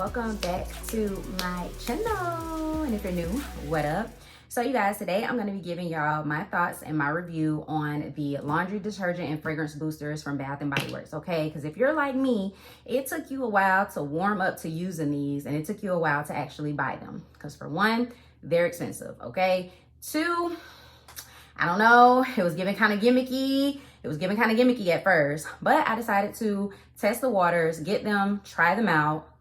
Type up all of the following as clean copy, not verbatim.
welcome back to my channel. And if you're new, what up? So you guys, today I'm going to be giving y'all my thoughts and my review on the laundry detergent and fragrance boosters from Bath and Body Works, okay? Because if you're like me, it took you a while to warm up to using these, and it took you a while to actually buy them. Because for one, they're expensive, okay? Two, I don't know, it was giving kind of gimmicky. It was giving kind of gimmicky at first, but I decided to test the waters, get them, try them out,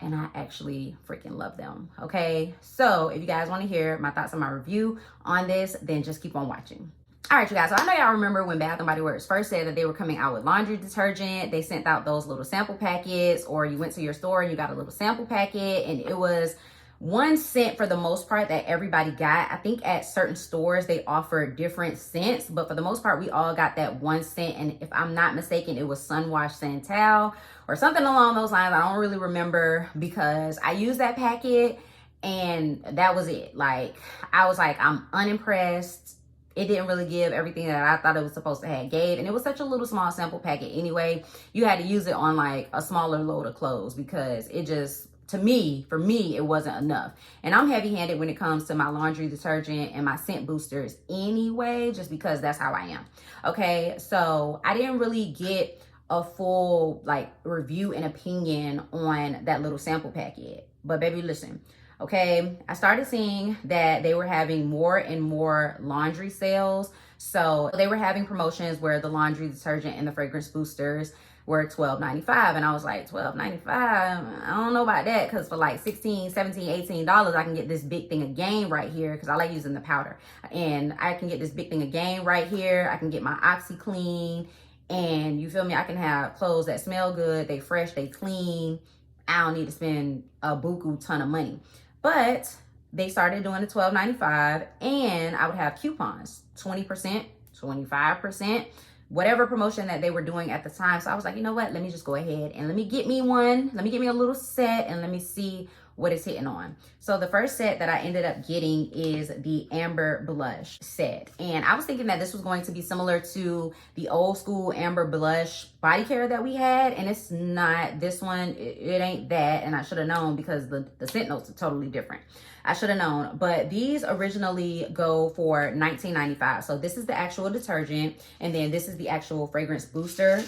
and I actually freaking love them, okay? So if you guys want to hear my thoughts on my review on this, then just keep on watching. All right, you guys, so I know y'all remember when Bath & Body Works first said that they were coming out with laundry detergent. They sent out those little sample packets, or you went to your store and you got a little sample packet, and it was 1 cent for the most part that everybody got. I think at certain stores they offered different scents, but for the most part we all got that 1 cent. And if I'm not mistaken, it was Sunwash Santal or something along those lines. I don't really remember, because I used that packet and that was it. Like, I was like, I'm unimpressed. It didn't really give everything that I thought it was supposed to have gave. And it was such a little small sample packet anyway. You had to use it on like a smaller load of clothes, because it just, for me, it wasn't enough. And I'm heavy-handed when it comes to my laundry detergent and my scent boosters anyway, just because that's how I am. Okay, so I didn't really get a full like review and opinion on that little sample packet. But baby, listen, okay, I started seeing that they were having more and more laundry sales. So they were having promotions where the laundry detergent and the fragrance boosters were $12.95, and I was like, $12.95? I don't know about that, because for like $16, $17, $18, I can get this big thing of Gain right here, because I like using the powder, and I can get this big thing of Gain right here. I can get my OxyClean, and you feel me, I can have clothes that smell good, they fresh, they clean. I don't need to spend a buku ton of money. But they started doing the $12.95, and I would have coupons, 20%, 25%, whatever promotion that they were doing at the time. So I was like, you know what? Let me just go ahead and let me get me one. Let me get me a little set, and let me see what it's hitting on. So the first set that I ended up getting is the Amber Blush set. And I was thinking that this was going to be similar to the old school Amber Blush body care that we had. And it's not. This one, it ain't that. And I should have known, because the scent notes are totally different. I should have known. But these originally go for $19.95. So this is the actual detergent, and then this is the actual fragrance booster.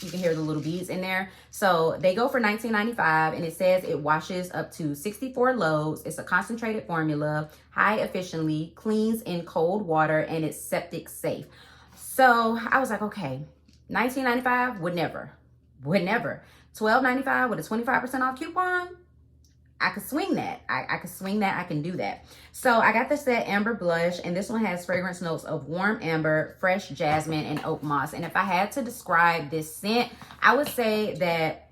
You can hear the little beads in there. So they go for $19.95, and it says it washes up to 64 loads. It's a concentrated formula, high efficiently, cleans in cold water, and it's septic safe. So I was like, okay, $19.95 would never. $12.95 with a 25% off coupon, I could swing that. I could swing that. I can do that. So I got the set Amber Blush, and this one has fragrance notes of warm amber, fresh jasmine, and oak moss. And if I had to describe this scent, I would say that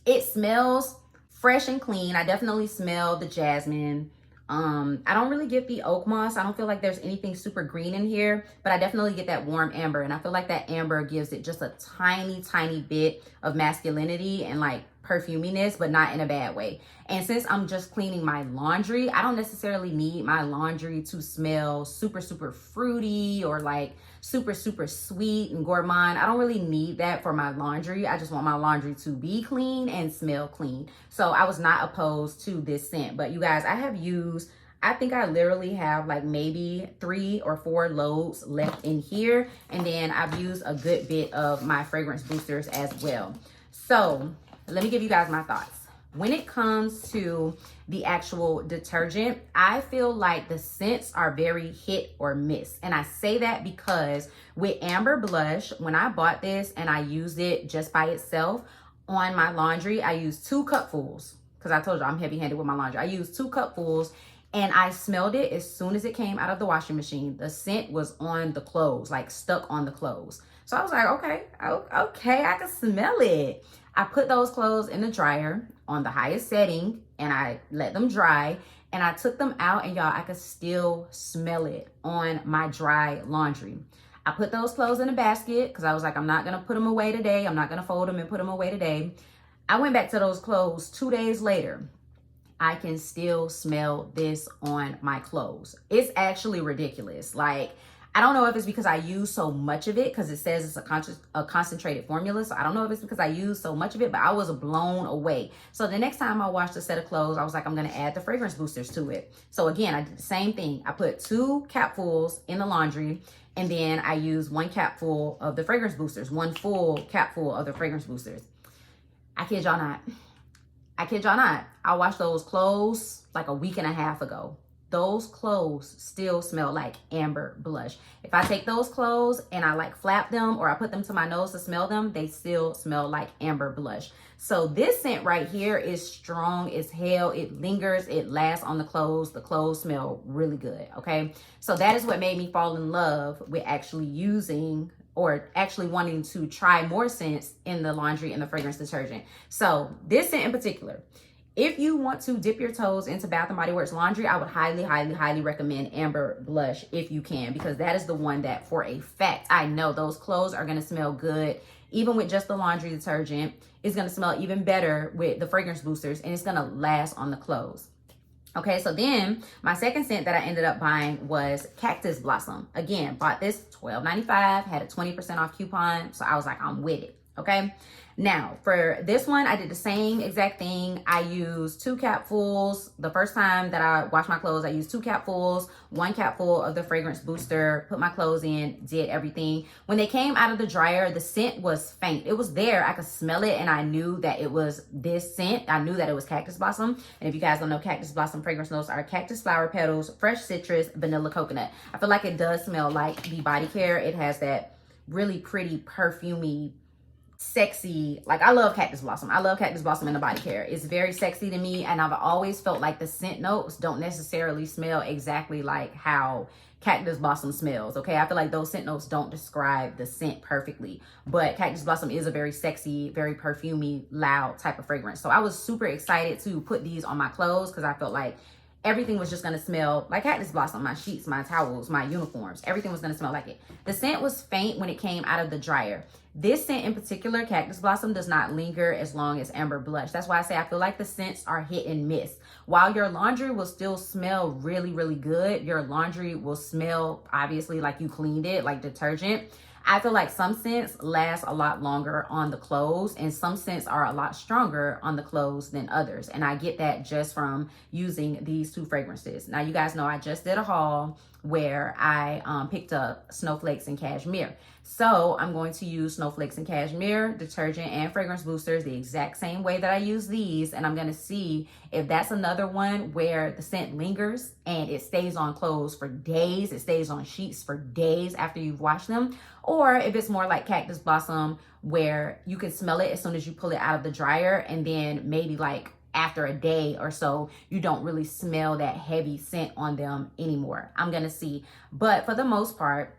it smells fresh and clean. I definitely smell the jasmine. I don't really get the oak moss. I don't feel like there's anything super green in here, but I definitely get that warm amber. And I feel like that amber gives it just a tiny bit of masculinity and like perfuminess, but not in a bad way. And since I'm just cleaning my laundry, I don't necessarily need my laundry to smell super fruity or like super sweet and gourmand. I don't really need that for my laundry. I just want my laundry to be clean and smell clean. So I was not opposed to this scent. But you guys, I think I literally have like maybe 3 or 4 loads left in here. And then I've used a good bit of my fragrance boosters as well. So let me give you guys my thoughts. When it comes to the actual detergent, I feel like the scents are very hit or miss. And I say that because with Amber Blush, when I bought this and I used it just by itself on my laundry, I used 2 cupfuls, because I told you I'm heavy-handed with my laundry. I used 2 cupfuls, and I smelled it as soon as it came out of the washing machine. The scent was on the clothes, like stuck on the clothes. So I was like, okay, I can smell it. I put those clothes in the dryer on the highest setting, and I let them dry, and I took them out, and y'all, I could still smell it on my dry laundry. I put those clothes in a basket, because I was like, I'm not going to put them away today. I'm not going to fold them and put them away today. I went back to those clothes 2 days later. I can still smell this on my clothes. It's actually ridiculous. Like, I don't know if it's because I use so much of it, because it says it's a concentrated formula. So I don't know if it's because I use so much of it, but I was blown away. So the next time I washed a set of clothes, I was like, I'm going to add the fragrance boosters to it. So again, I did the same thing. I put 2 capfuls in the laundry, and then I used 1 capful of the fragrance boosters, 1 full capful of the fragrance boosters. I kid y'all not. I kid y'all not. I washed those clothes like a week and a half ago. Those clothes still smell like amber blush. If I take those clothes and I like flap them or I put them to my nose to smell them, they still smell like amber blush. So this scent right here is strong as hell. It lingers, it lasts on the clothes. The clothes smell really good, okay? So that is what made me fall in love with actually using or actually wanting to try more scents in the laundry and the fragrance detergent. So this scent in particular, if you want to dip your toes into Bath & Body Works laundry, I would highly, highly, highly recommend Amber Blush if you can, because that is the one that for a fact, I know those clothes are going to smell good. Even with just the laundry detergent, it's going to smell even better with the fragrance boosters, and it's going to last on the clothes. Okay, so then my second scent that I ended up buying was Cactus Blossom. Again, bought this $12.95, had a 20% off coupon, so I was like, I'm with it. Okay, now for this one, I did the same exact thing. I used 2 capfuls. The first time that I washed my clothes, I used 2 capfuls, 1 capful of the fragrance booster, put my clothes in, did everything. When they came out of the dryer, the scent was faint. It was there. I could smell it, and I knew that it was this scent. I knew that it was Cactus Blossom. And if you guys don't know, Cactus Blossom fragrance notes are cactus flower petals, fresh citrus, vanilla coconut. I feel like it does smell like the body care. It has that really pretty perfumey, sexy, like I love Cactus Blossom. I love Cactus Blossom in the body care. It's very sexy to me, and I've always felt like the scent notes don't necessarily smell exactly like how Cactus Blossom smells, okay? I feel like those scent notes don't describe the scent perfectly, but Cactus Blossom is a very sexy, very perfumey, loud type of fragrance. So I was super excited to put these on my clothes because I felt like everything was just going to smell like Cactus Blossom. My sheets, my towels, my uniforms, everything was going to smell like it. The scent was faint when it came out of the dryer. This scent in particular, Cactus Blossom, does not linger as long as Amber Blush. That's why I say I feel like the scents are hit and miss. While your laundry will still smell really, really good, your laundry will smell obviously like you cleaned it, like detergent. I feel like some scents last a lot longer on the clothes, and some scents are a lot stronger on the clothes than others. And I get that just from using these 2 fragrances. Now, you guys know I just did a haul where I picked up Snowflakes and Cashmere. So I'm going to use Snowflakes and Cashmere detergent and fragrance boosters the exact same way that I use these. And I'm going to see if that's another one where the scent lingers and it stays on clothes for days. It stays on sheets for days after you've washed them. Or if it's more like Cactus Blossom where you can smell it as soon as you pull it out of the dryer, and then maybe like after a day or so, you don't really smell that heavy scent on them anymore. I'm going to see. But for the most part,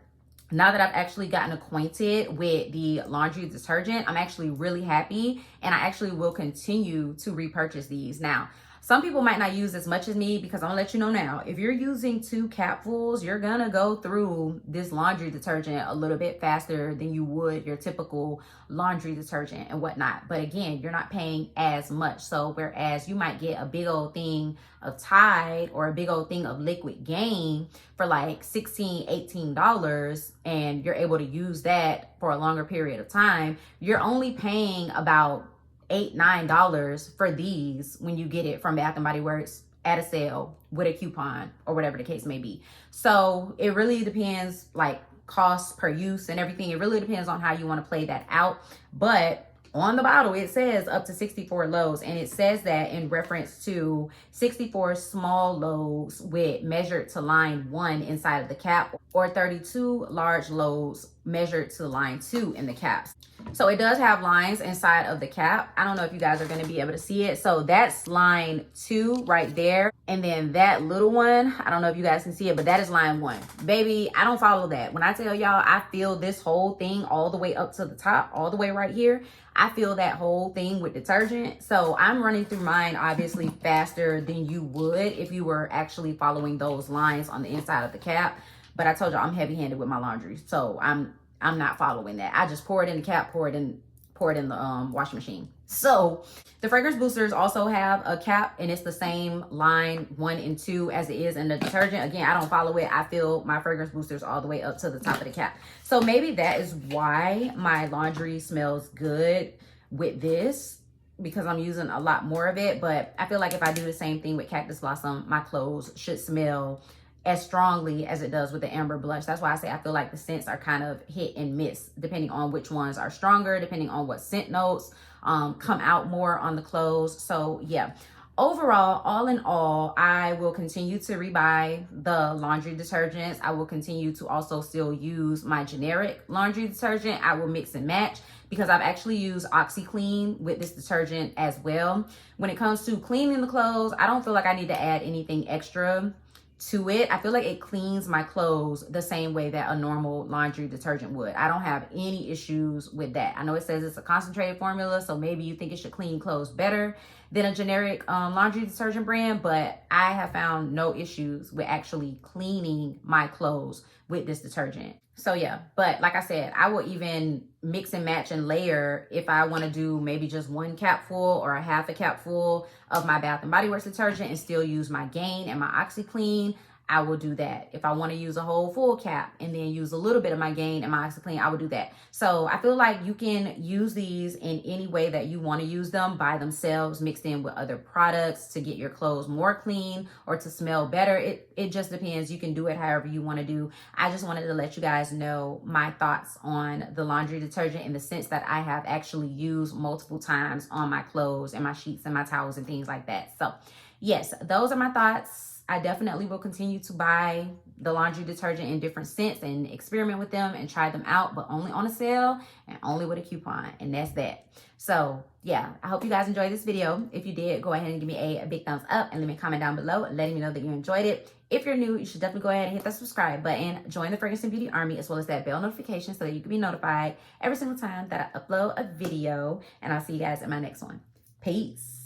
now that I've actually gotten acquainted with the laundry detergent, I'm actually really happy, and I actually will continue to repurchase these. Now, some people might not use as much as me, because I'm gonna let you know now, if you're using 2 capfuls, you're gonna go through this laundry detergent a little bit faster than you would your typical laundry detergent and whatnot. But again, you're not paying as much. So whereas you might get a big old thing of Tide or a big old thing of Liquid Gain for like $16, $18, and you're able to use that for a longer period of time, you're only paying about $8, $9 for these when you get it from Bath & Body Works at a sale with a coupon or whatever the case may be. So it really depends, like cost per use and everything. It really depends on how you want to play that out. But on the bottle, it says up to 64 loads, and it says that in reference to 64 small loads with measured to line 1 inside of the cap, or 32 large loads measured to line 2 in the caps. So it does have lines inside of the cap. I don't know if you guys are going to be able to see it. So that's line 2 right there. And then that little one, I don't know if you guys can see it, but that is line 1. Baby, I don't follow that. When I tell y'all, I feel this whole thing all the way up to the top, all the way right here. I feel that whole thing with detergent. So I'm running through mine obviously faster than you would if you were actually following those lines on the inside of the cap. But I told you I'm heavy-handed with my laundry. So I'm not following that. I just pour it in the cap, pour it in pour it in the washing machine. So the fragrance boosters also have a cap, and it's the same line 1 and 2 as it is in the detergent. Again, I don't follow it. I fill my fragrance boosters all the way up to the top of the cap. So maybe that is why my laundry smells good with this, because I'm using a lot more of it. But I feel like if I do the same thing with Cactus Blossom, my clothes should smell as strongly as it does with the Amber Blush. That's why I say I feel like the scents are kind of hit and miss, depending on which ones are stronger, depending on what scent notes come out more on the clothes. So yeah, overall, all in all, I will continue to rebuy the laundry detergents. I will continue to also still use my generic laundry detergent. I will mix and match, because I've actually used OxyClean with this detergent as well. When it comes to cleaning the clothes, I don't feel like I need to add anything extra to it. I feel like it cleans my clothes the same way that a normal laundry detergent would. I don't have any issues with that. I know it says it's a concentrated formula, so maybe you think it should clean clothes better than a generic laundry detergent brand, but I have found no issues with actually cleaning my clothes with this detergent. So yeah, but like I said, I will even mix and match and layer if I want to do maybe just 1 cap full or a half a cap full of my Bath and Body Works detergent and still use my Gain and my OxyClean. I will do that. If I want to use a whole full cap and then use a little bit of my Gain and my OxyClean, I will do that. So I feel like you can use these in any way that you want to use them, by themselves, mixed in with other products to get your clothes more clean or to smell better. It just depends. You can do it however you want to do. I just wanted to let you guys know my thoughts on the laundry detergent, in the sense that I have actually used multiple times on my clothes and my sheets and my towels and things like that. So yes, those are my thoughts. I definitely will continue to buy the laundry detergent in different scents and experiment with them and try them out, but only on a sale and only with a coupon, and that's that. So yeah, I hope you guys enjoyed this video. If you did, go ahead and give me a big thumbs up and leave me a comment down below letting me know that you enjoyed it. If you're new, you should definitely go ahead and hit that subscribe button, join the Fragrance and Beauty Army, as well as that bell notification so that you can be notified every single time that I upload a video. And I'll see you guys in my next one. Peace.